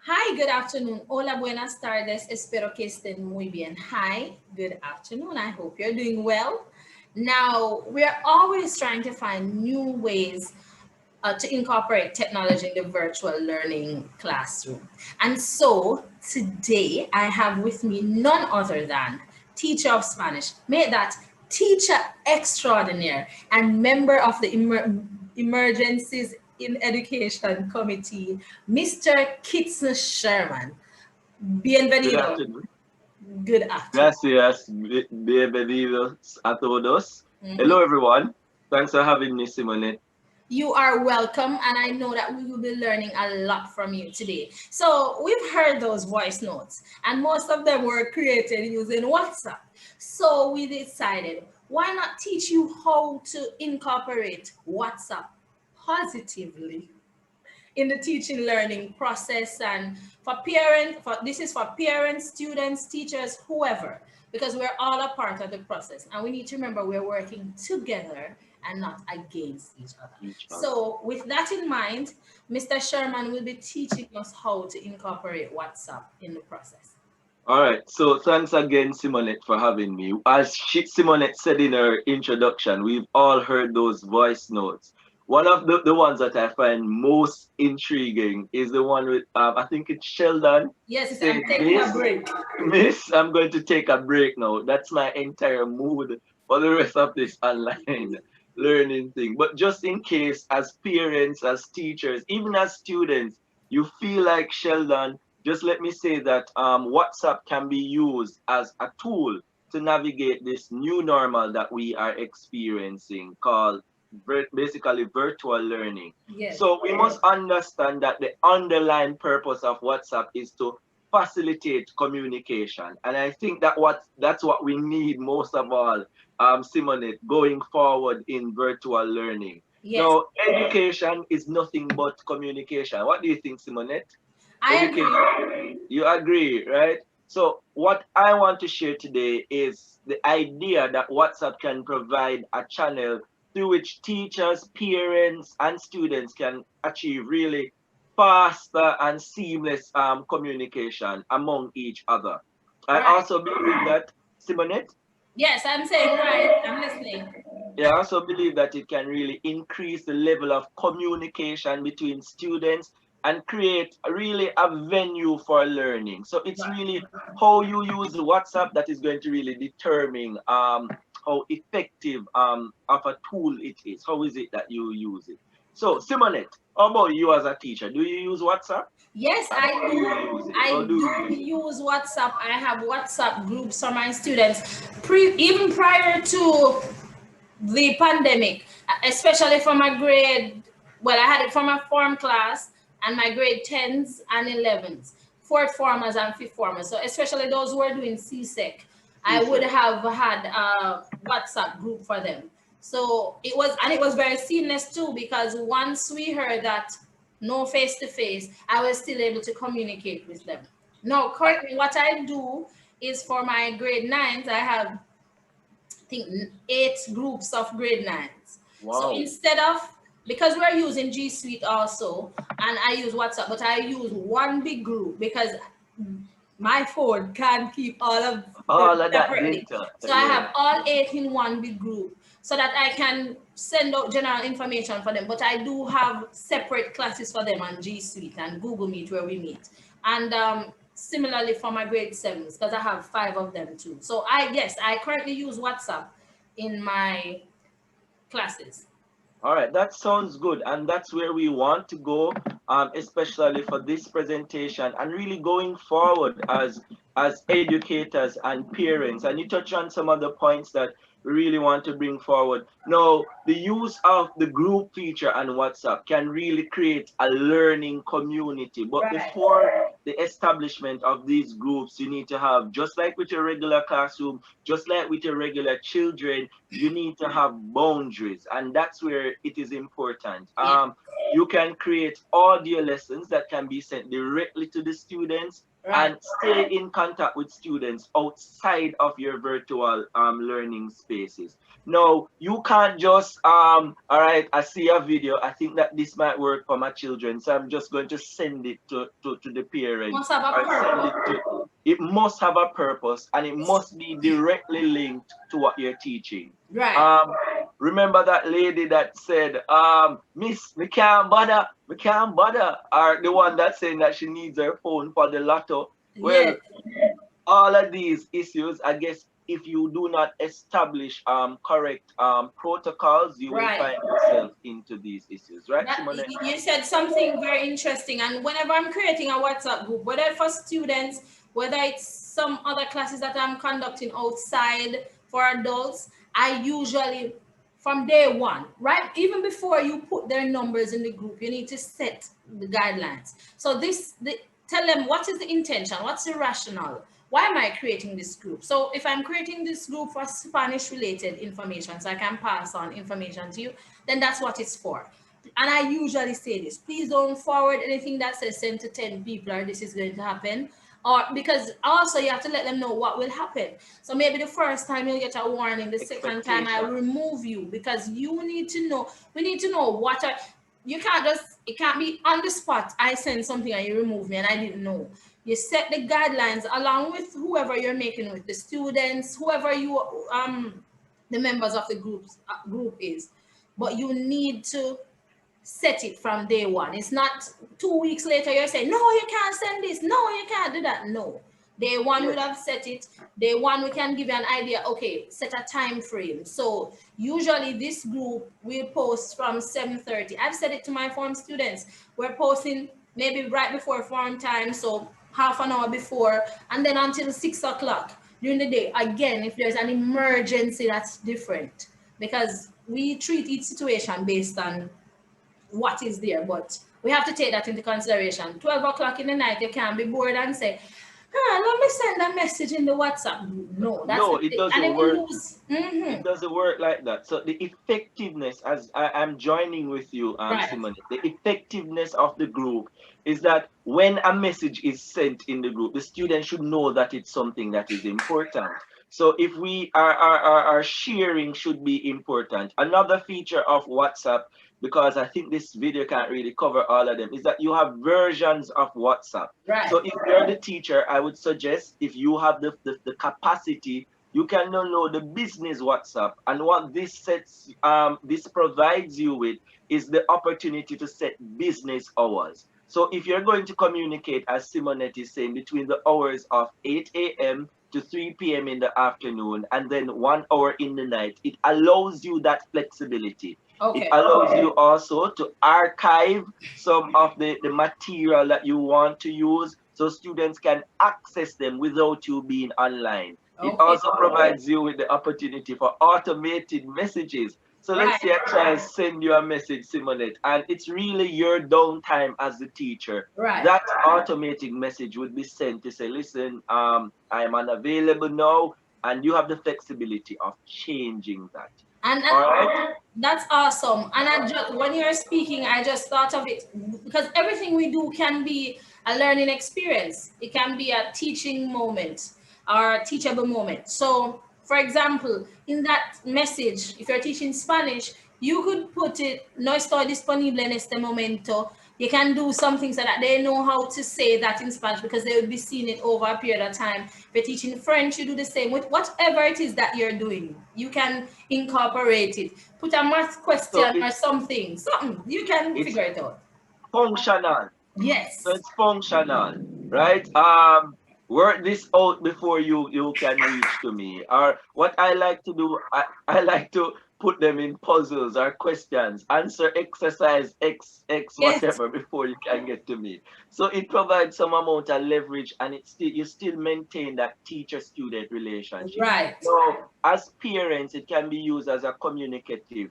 Hi, good afternoon. Hola, buenas tardes. Espero que estén muy bien. Hi, good afternoon. I hope you're doing well. Now, we're always trying to find new ways to incorporate technology in the virtual learning classroom. And so today I have with me none other than teacher of Spanish, made that teacher extraordinaire and member of the Emergencies in Education Committee, Mr. Kitson Sherman. Good Bienvenido. afternoon. Good afternoon. Gracias. Bienvenidos a todos. Mhm. Hello, everyone. Thanks for having me, Simone. You are welcome, and I know that we will be learning a lot from you today. So, we've heard those voice notes, and most of them were created using WhatsApp. So, we decided why not teach you how to incorporate WhatsApp positively in the teaching learning process, and for parents, for this is for parents, students, teachers, whoever, because we're all a part of the process, and we need to remember we're working together and not against each other. Each other. So with that in mind, Mr. Sherman will be teaching us how to incorporate WhatsApp in the process. All right. So thanks again, Simonette, for having me. As Simonette said in her introduction, we've all heard those voice notes. One of the ones that I find most intriguing is the one with, I think it's Sheldon Yes, said, I'm taking a Miss, break. Miss, I'm going to take a break now. That's my entire mood for the rest of this online learning thing. But just in case, as parents, as teachers, even as students, you feel like Sheldon, just let me say that WhatsApp can be used as a tool to navigate this new normal that we are experiencing called basically virtual learning. Yes. So we must understand that the underlying purpose of WhatsApp is to facilitate communication. And I think that's what we need most of all, Simonette, going forward in virtual learning. Yes, Now, education is nothing but communication. What do you think, Simonette? I agree. Education, you agree, right? So, what I want to share today is the idea that WhatsApp can provide a channel through which teachers, parents, and students can achieve really faster and seamless communication among each other. I Right. also believe that, Simonette, Yes, I'm saying right. I'm listening. yeah, I also believe that it can really increase the level of communication between students and create really a venue for learning. So it's Right. really how you use WhatsApp that is going to really determine how effective of a tool it is. How is it that you use it? So Simonette, how about you as a teacher? Do you use WhatsApp? Yes, And I how do do. you use it? How I do you do use it? use WhatsApp. I have WhatsApp groups for my students. Even prior to the pandemic, especially for my grade. Well, I had it for my form class and my grade 10s and 11s, fourth formers and fifth formers. So especially those who are doing CSEC, I would CSEC. have had a WhatsApp group for them. So it was very seamless too, because once we heard that no face to face, I was still able to communicate with them. Now, currently, what I do is for my grade nines, I have think eight groups of grade nines. So Wow. instead of, because we're using G Suite also, and I use WhatsApp, but I use one big group because my phone can't keep all of them All of that separately. data. So I Yeah. have all eight in one big group so that I can send out general information for them. But I do have separate classes for them on G Suite and Google Meet where we meet. And similarly for my grade sevens, because I have five of them too. So yes, I currently use WhatsApp in my classes. All right, that sounds good, and that's where we want to go, especially for this presentation, and really going forward as educators and parents. And you touch on some of the points that we really want to bring forward. Now, the use of the group feature on WhatsApp can really create a learning community. But Right. before the establishment of these groups, you need to have, just like with your regular classroom, just like with your regular children, you need to have boundaries, and that's where it is important. Yeah. You can create audio lessons that can be sent directly to the students, Right. and stay in contact with students outside of your virtual learning spaces. No, you can't just all right, I see a video, I think that this might work for my children, so I'm just going to send it to the parents Must have a or send it purpose. to, it must have a purpose and it must be directly linked to what you're teaching. Right. Um, remember that lady that said, Miss, we can't bother, or the one that's saying that she needs her phone for the lotto. Well, Yes. all of these issues, I guess, if you do not establish correct protocols, you will Right. find yourself into these issues, right, That Simone? you said something very interesting, and whenever I'm creating a WhatsApp group, whether for students, whether it's some other classes that I'm conducting outside for adults, I usually from day one, right, even before you put their numbers in the group, you need to set the guidelines. So tell them what is the intention, what's the rationale, why am I creating this group. So if I'm creating this group for Spanish related information, so I can pass on information to you, then that's what it's for. And I usually say this, please don't forward anything that says send to 10 people or this is going to happen. Or because also you have to let them know what will happen. So maybe the first time you'll get a warning, the second time I Expectation. remove you, because you need to know, we need to know what are, you can't just, it can't be on the spot. I send something and you remove me and I didn't know. You set the guidelines along with whoever you're making with, the students, whoever you the members of the group is. But you need to set it from day one. It's not 2 weeks later you're saying, no, you can't send this. No, you can't do that. No. Day one we would Yes. have set it. Day one we can give you an idea. Okay, set a time frame. So usually this group will post from 7:30. I've said it to my form students. We're posting maybe right before form time, so half an hour before, and then until 6 o'clock during the day. Again, if there's an emergency, that's different because we treat each situation based on what is there, but we have to take that into consideration. 12 o'clock in the night, you can't be bored and say, let me send a message in the WhatsApp group. No, that's No, the it thing. And doesn't it will work. lose. It doesn't work like that. So the effectiveness, as I'm joining with you, Right, Simone, the effectiveness of the group is that when a message is sent in the group, the student should know that it's something that is important. So if we are sharing should be important. Another feature of WhatsApp, because I think this video can't really cover all of them, is that you have versions of WhatsApp. right. So if you're the teacher, I would suggest if you have the capacity, you can download the business WhatsApp. And what this provides you with is the opportunity to set business hours. So if you're going to communicate, as Simonette is saying, between the hours of 8 a.m. to 3 p.m. in the afternoon and then 1 hour in the night, it allows you that flexibility. It Okay. allows you also to archive some of the material that you want to use so students can access them without you being online. It Okay. also provides you with the opportunity for automated messages. So let's Right, say I try and send you a message, Simonette, and it's really your downtime as the teacher. right. That automated message would be sent to say, listen, I am unavailable now, and you have the flexibility of changing that. And All right? that's awesome. And I just when you're speaking, I just thought of it because everything we do can be a learning experience. It can be a teaching moment or a teachable moment. So, for example, in that message, if you're teaching Spanish, you could put it, no estoy disponible en este momento. You can do something so that they know how to say that in Spanish because they would be seeing it over a period of time. If you're teaching French, you do the same with whatever it is that you're doing. You can incorporate it. Put a math So question or something. Something. You can it's figure it out. functional. So Yes. it's functional, right? Work this out before you can reach to me. Or what I like to do, I like to put them in puzzles or questions. Answer exercise X Yes. whatever before you can get to me. So it provides some amount of leverage, and it still you still maintain that teacher-student relationship. Right. So as parents, it can be used as a communicative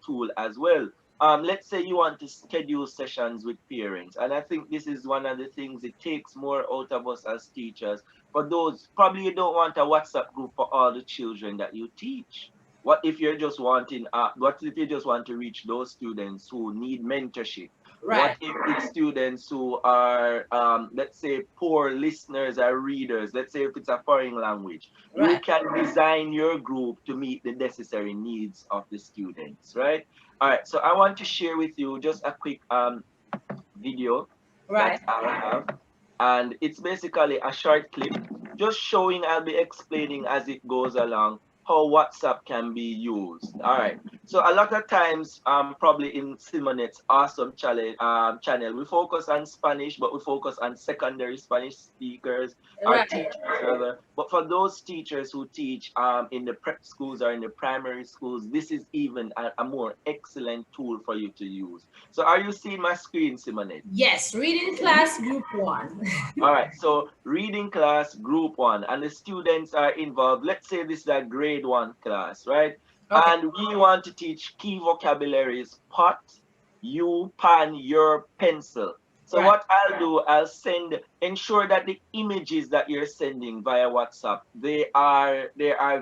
tool as well. Let's say you want to schedule sessions with parents, and I think this is one of the things it takes more out of us as teachers. For those, probably you don't want a WhatsApp group for all the children that you teach. What if you're just wanting? What if you just want to reach those students who need mentorship? What Right. if it's students who are, let's say, poor listeners or readers? Let's say if it's a foreign language, you Right. can design your group to meet the necessary needs of the students, right? All right. So I want to share with you just a quick video that Right. I have, and it's basically a short clip just showing. I'll be explaining as it goes along how WhatsApp can be used. All right. So a lot of times, probably in Simonet's awesome channel, we focus on Spanish, but we focus on secondary Spanish speakers, our Right. teachers rather. But for those teachers who teach in the prep schools or in the primary schools, this is even a more excellent tool for you to use. So are you seeing my screen, Simonet? Yes, reading class group one. All right, so reading class, group one, and the students are involved. Let's say this is a grade one class, right? Okay. And we want to teach key vocabularies: pot, you, pan, your, pencil. So Right. what I'll do, I'll ensure that the images that you're sending via WhatsApp, they are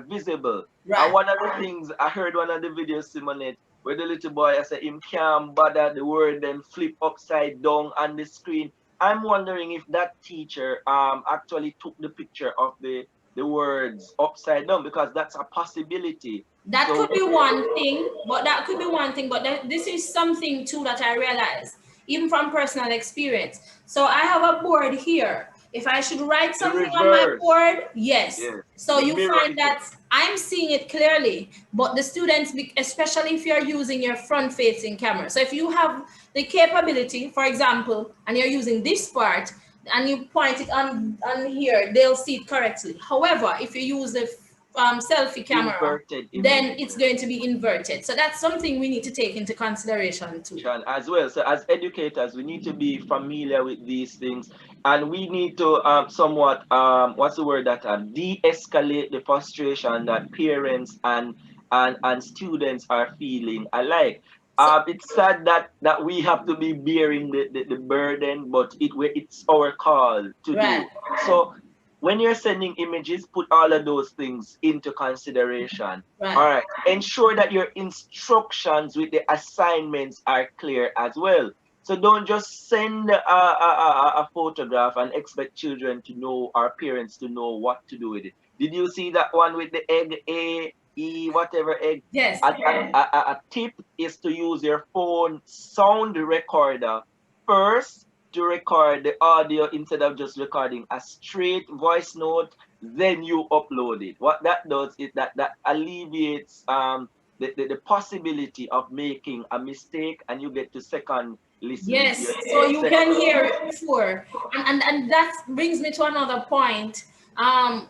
visible. And Right. one of the things I heard one of the videos, Simonet, where the little boy I said him can't bother the word then flip upside down on the screen. I'm wondering if that teacher actually took the picture of the words upside down, because that's a possibility. That So could be one thing, but that could be one thing. But this is something too that I realize, even from personal experience. So I have a board here. If I should write the something on my reverse, board, yes. yes, So the you mirror find effect. that I'm seeing it clearly, but the students, especially if you're using your front-facing camera. So if you have the capability, for example, and you're using this part and you point it on here, they'll see it correctly. However, if you use the selfie camera, Inverted then image. it's going to be inverted. So that's something we need to take into consideration too. As well. So as educators, we need to be familiar with these things, and we need to somewhat what's the word that de-escalate the frustration that parents and students are feeling alike. So It's sad that we have to be bearing the burden, but it's our call to right, do. So when you're sending images, put all of those things into consideration. All right. right. Ensure that your instructions with the assignments are clear as well. So don't just send a photograph and expect children to know, or parents to know what to do with it. Did you see that one with the egg, A, E, whatever egg? Yes. A tip is to use your phone sound recorder first to record the audio instead of just recording a straight voice note, then you upload it. What that does is that alleviates the possibility of making a mistake, and you get to second listen Yes. your So you second. can hear it before. And that brings me to another point.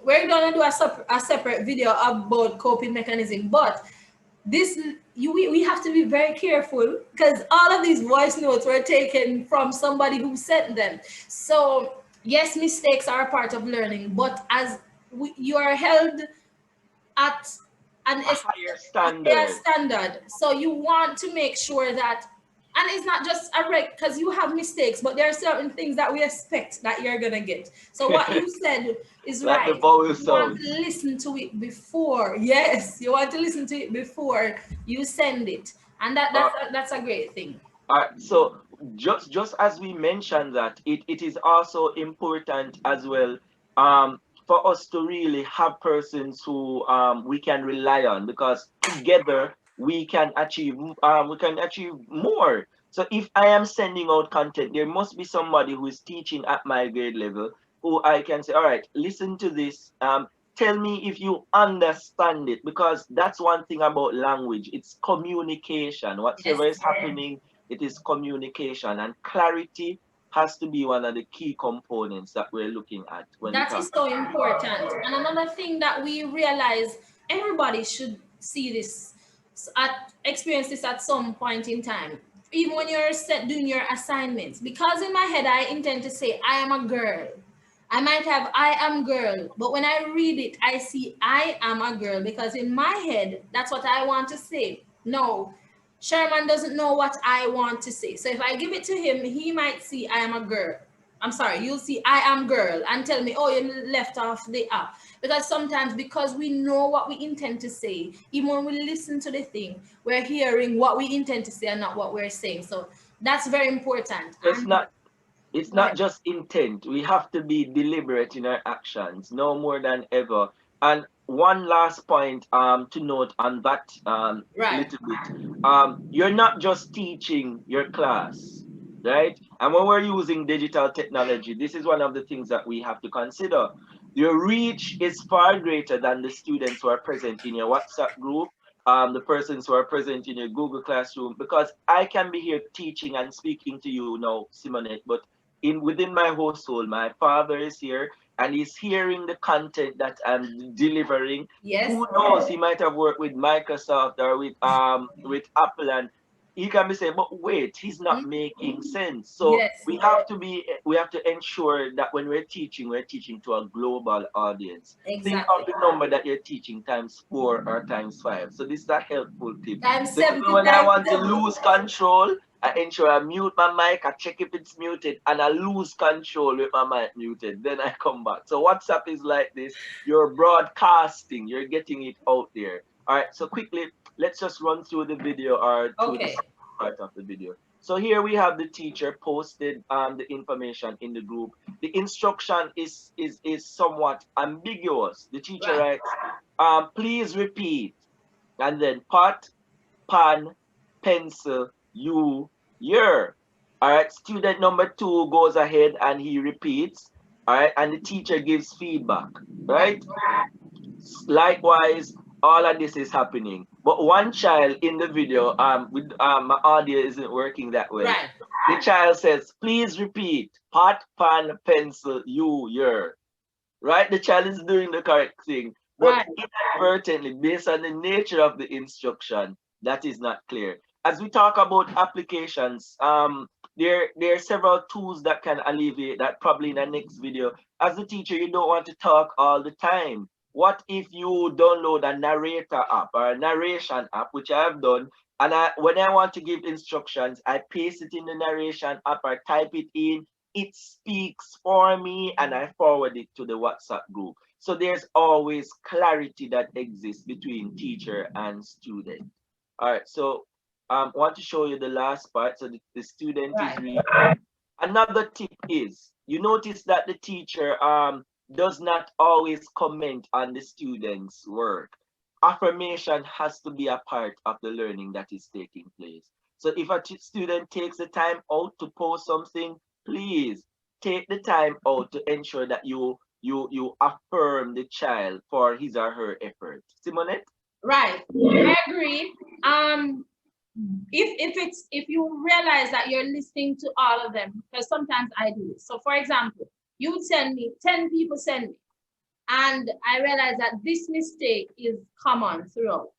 We're gonna do a separate video about coping mechanism, but this we have to be very careful because all of these voice notes were taken from somebody who sent them. So yes, mistakes are a part of learning, but as you are held at an A higher a higher standard. standard, so you want to make sure that, and it's not just a wreck because you have mistakes, but there are certain things that we expect that you're gonna get. So what you said is Like the right. vowel You want sounds. to listen to it before. Yes, you want to listen to it before you send it, and that's a great thing. So just as we mentioned that it is also important as well, for us to really have persons who we can rely on, because together we can achieve more. So if I am sending out content, there must be somebody who is teaching at my grade level who I can say, all right, listen to this. Tell me if you understand it, because that's one thing about language. It's communication. Yes, Whatever is happening, it is communication, and clarity has to be one of the key components that we're looking at when we that talk is so about language. important. And another thing that we realize, everybody should see this, experience this at some point in time, even when you're doing your assignments. Because in my head, I intend to say, I am a girl. I might have, I am girl, but when I read it, I see I am a girl because in my head, that's what I want to say. No, Sherman doesn't know what I want to say. So if I give it to him, he might see I am a girl. I'm sorry, you'll see I am girl and tell me, oh, you left off the up. Because sometimes, because we know what we intend to say, even when we listen to the thing, we're hearing what we intend to say and not what we're saying. So That's very important. It's And not it's go not ahead. just intent. We have to be deliberate in our actions, no more than ever. And one last point to note on that Right. little bit. You're not just teaching your class, right? And when we're using digital technology, this is one of the things that we have to consider. Your reach is far greater than the students who are present in your WhatsApp group, the persons who are present in your Google Classroom, because I can be here teaching and speaking to you now, Simonette, but in within my household, my father is here and he's hearing the content that I'm delivering. Yes. Who knows? He might have worked with Microsoft or with Apple, and he can be saying, but wait, he's not Mhm. making sense. So Yes. we have to ensure that when we're teaching to a global audience. Think of Exactly. the number that you're teaching times 4 or times 5. So this is a helpful tip. Times So even 70 when I times want to 7. lose control, I ensure I mute my mic, I check if it's muted, and I lose control with my mic muted. Then I come back. So WhatsApp is like this. You're broadcasting, you're getting it out there. All right, so quickly, let's just run through the video or through the Okay. part of the video. So here we have the teacher posted the information in the group. The instruction is somewhat ambiguous. The teacher Right. writes, please repeat, and then pot, pan, pencil, you, your. All right, student number 2 goes ahead and he repeats. All right, and the teacher gives feedback. Right. Right. Likewise, all of this is happening. But one child in the video, with my audio isn't working that well. Right. The child says, "Please repeat: pot, pan, pencil, you, your." Right? The child is doing the correct thing, but Right. inadvertently, based on the nature of the instruction, that is not clear. As we talk about applications, there are several tools that can alleviate that. Probably in the next video. As a teacher, you don't want to talk all the time. What if you download a narrator app or a narration app, which I have done, and when I want to give instructions, I paste it in the narration app or type it in, it speaks for me, and I forward it to the WhatsApp group. So there's always clarity that exists between teacher and student. All right, so I want to show you the last part. So the student is Right. reading. Another tip is you notice that the teacher does not always comment on the student's work. Affirmation has to be a part of the learning that is taking place. So if a student takes the time out to post something, please take the time out to ensure that you affirm the child for his or her effort. Simonette? Right. I agree. Um, if you realize that you're listening to all of them, because sometimes I do it. So for example, you send me 10 people send me, and I realize that this mistake is common throughout.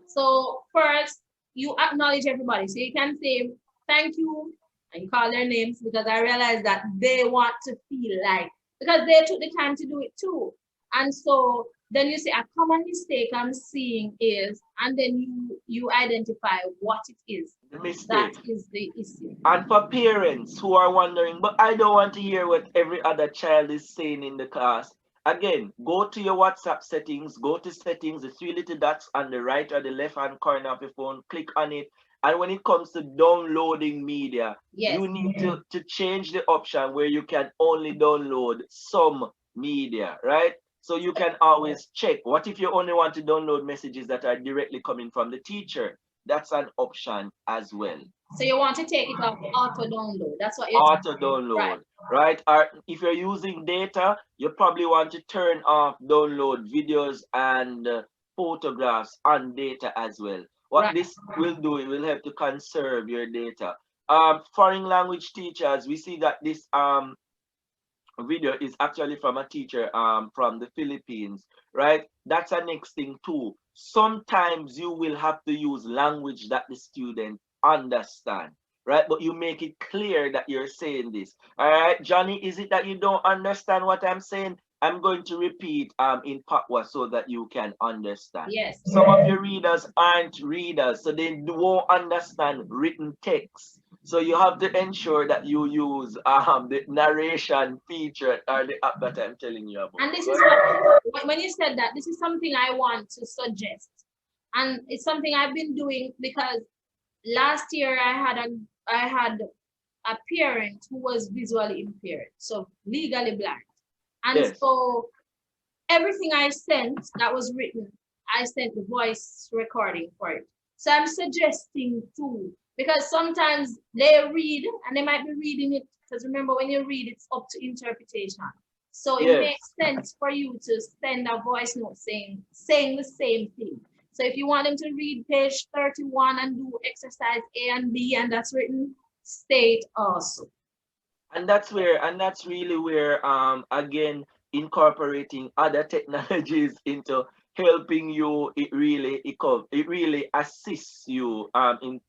So first, you acknowledge everybody. So you can say thank you, and you call their names, because I realize that they want to feel like, because they took the time to do it too. And so then you say a common mistake I'm seeing is, and then you identify what it is. The That mistake. is the issue. And for parents who are wondering, but I don't want to hear what every other child is saying in the class. Again, go to your WhatsApp settings, go to settings, the 3 little dots on the right or the left hand corner of your phone, click on it. And when it comes to downloading media, Yes. you need to change the option where you can only download some media, right? So you can always check. What if you only want to download messages that are directly coming from the teacher? That's an option as well. So you want to take it off auto download. That's what you're Auto right. download, right? Or if you're using data, you probably want to turn off download videos and photographs on data as well. What Right. this will do, it will help to conserve your data. Foreign language teachers, we see that this video is actually from a teacher from the Philippines, right? That's a next thing too. Sometimes you will have to use language that the student understand, right? But you make it clear that you're saying this. All right, Johnny, is it that you don't understand what I'm saying? I'm going to repeat in Pakwa so that you can understand. Yes. Some of your readers aren't readers, so they won't understand written text. So you have to ensure that you use the narration feature or the app that I'm telling you about. And this is what, when you said that, this is something I want to suggest. And it's something I've been doing because last year I had I had a parent who was visually impaired, so legally blind. And Yes. so everything I sent that was written, I sent the voice recording for it. So I'm suggesting too, because sometimes they read and they might be reading it, because remember when you read, it's up to interpretation. So it Yes. makes sense for you to send a voice note saying the same thing. So if you want them to read page 31 and do exercise A and B and that's written, state also. And that's really where again incorporating other technologies into helping you, it really assists you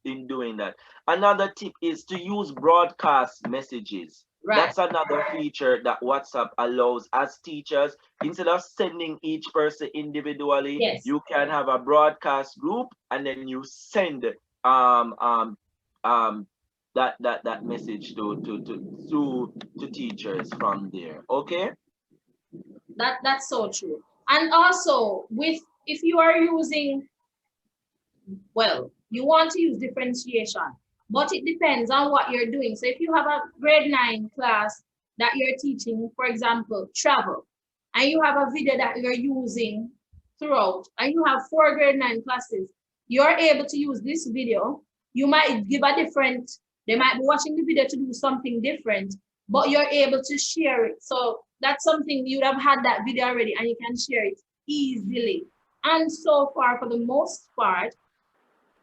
in doing that. Another tip is to use broadcast messages. Right. That's another feature that WhatsApp allows as teachers. Instead of sending each person individually, Yes. you can have a broadcast group and then you send um um um that message to teachers from there. Okay. That's so true. And also with if you are using, well, you want to use differentiation, but it depends on what you're doing. So if you have a grade 9 class that you're teaching, for example, travel, and you have a video that you're using throughout, and you have 4 grade 9 classes, you're able to use this video. You might give a different, they might be watching the video to do something different, but you're able to share it. So that's something you would have had that video already and you can share it easily. And so far, for the most part,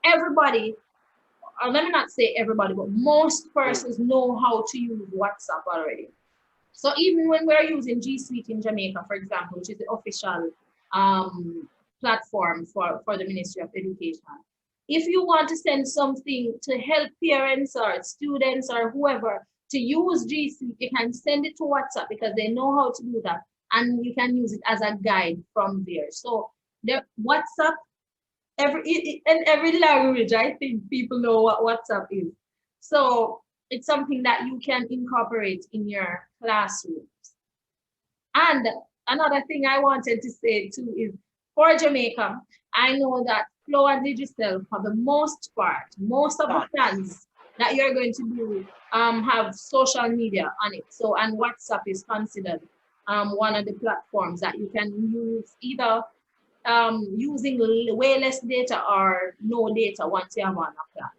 everybody, or let me not say everybody, but most Mm. persons know how to use WhatsApp already. So even when we're using G Suite in Jamaica, for example, which is the official platform for the Ministry of Education, if you want to send something to help parents or students or whoever to use G Suite, you can send it to WhatsApp because they know how to do that, and you can use it as a guide from there. So the WhatsApp, in every language, I think people know what WhatsApp is. So it's something that you can incorporate in your classrooms. And another thing I wanted to say too is for Jamaica, I know that Flow and Digicel, for the most part, most of the plans that you're going to do have social media on it. So, and WhatsApp is considered one of the platforms that you can use either using way less data or no data once you have on a plan.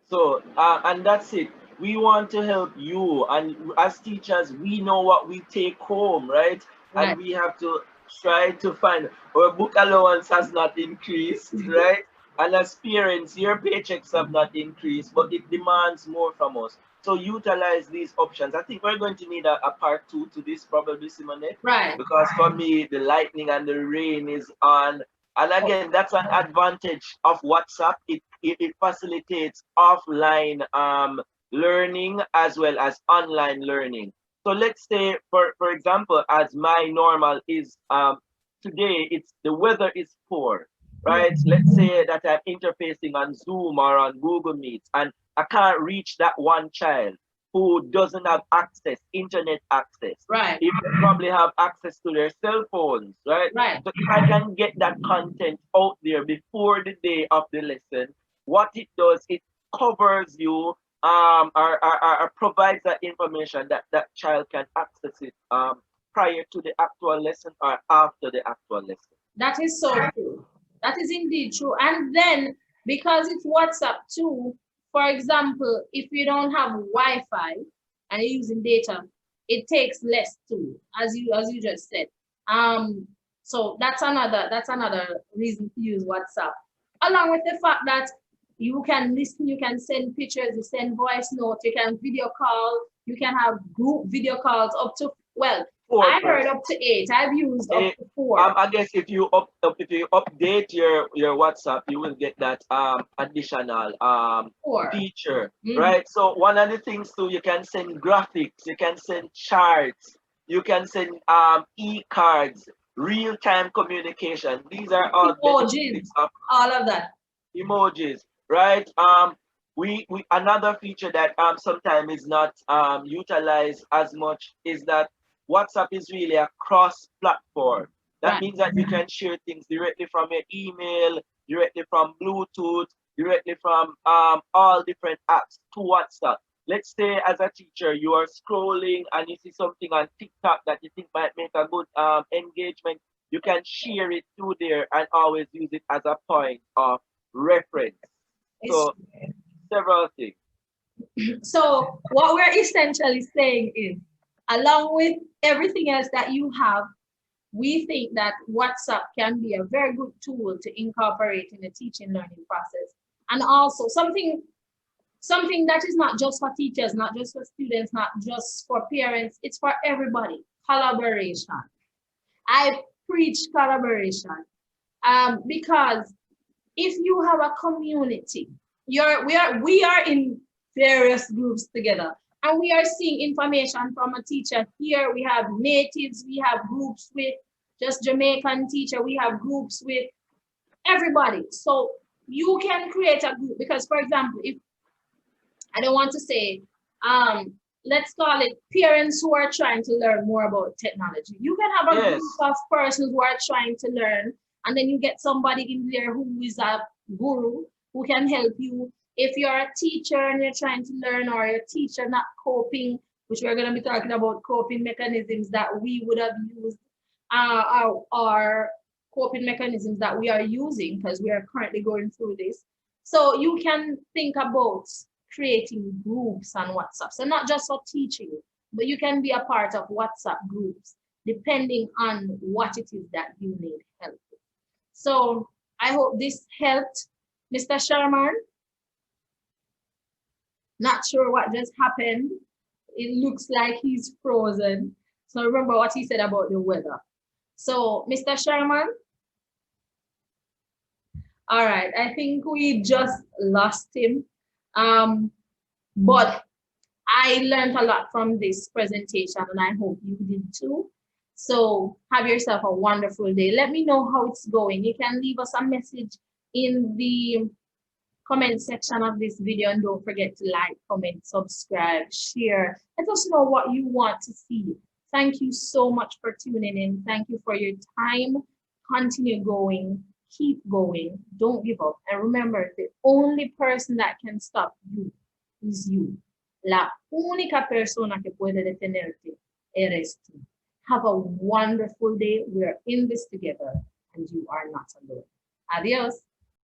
So, and that's it. We want to help you, and as teachers, we know what we take home, right? And Right. we have to try to find our book allowance has not increased, right? And as parents, your paychecks have not increased, but it demands more from us. So utilize these options. I think we're going to need a part two to this, probably, Simonet, Right. because for me, the lightning and the rain is on. And again, that's an advantage of WhatsApp. It facilitates offline learning as well as online learning. So let's say, for example, as my normal is today, it's the weather is poor, right? Let's say that I'm interfacing on Zoom or on Google Meet, and I can't reach that one child who doesn't have access, internet access. Right. If they probably have access to their cell phones, right? Right. So if I can get that content out there before the day of the lesson, what it does, it covers you or provides that information that that child can access it prior to the actual lesson or after the actual lesson. That is so true. That is indeed true. And then because it's WhatsApp too, for example, if you don't have Wi-Fi and you're using data, it takes less too, as you just said. So that's another reason to use WhatsApp. Along with the fact that you can listen, you can send pictures, you send voice notes, you can video call, you can have group video calls up to, well, Four I heard person. up to 8. I've used up Eh, to 4. I guess if you update your WhatsApp, you will get that additional 4. feature, Mhm. right? So one of the things too, you can send graphics, you can send charts, you can send e-cards, real-time communication. These are all Emojis, benefits of all of that. emojis, right? We another feature that sometimes is not utilized as much is that WhatsApp is really a cross-platform. That Right. means that you can share things directly from your email, directly from Bluetooth. directly from all different apps to WhatsApp. Let's say as a teacher, you are scrolling and you see something on TikTok that you think might make a good engagement. You can share it through there and always use it as a point of reference. It's, So several things. so what we're essentially saying is, along with everything else that you have, we think that WhatsApp can be a very good tool to incorporate in the teaching learning process. And also something that is not just for teachers, not just for students, not just for parents, it's for everybody. Collaboration. I preach collaboration because if you have a community, we are in various groups together, and we are seeing information from a teacher here. We have natives, we have groups with just Jamaican teacher, we have groups with everybody. So you can create a group because, for example, if I don't want to say, let's call it parents who are trying to learn more about technology. You can have a Yes. group of persons who are trying to learn, and then you get somebody in there who is a guru who can help you. If you're a teacher and you're trying to learn, or a teacher not coping, which we're going to be talking about coping mechanisms that we would have used, our coping mechanisms that we are using because we are currently going through this. So you can think about creating groups on WhatsApp. So not just for teaching, but you can be a part of WhatsApp groups depending on what it is that you need help with. So I hope this helped Mr. Sherman. Not sure what just happened. It looks like he's frozen. So remember what he said about the weather. So Mr. Sherman, all right, I think we just lost him. But I learned a lot from this presentation, and I hope you did too. So have yourself a wonderful day. Let me know how it's going. You can leave us a message in the comment section of this video, and don't forget to like, comment, subscribe, share. Let us know what you want to see. Thank you so much for tuning in. Thank you for your time. Continue going. Keep going. Don't give up. And remember, the only person that can stop you is you. La única persona que puede detenerte eres tú. Have a wonderful day. We are in this together, and you are not alone. Adios.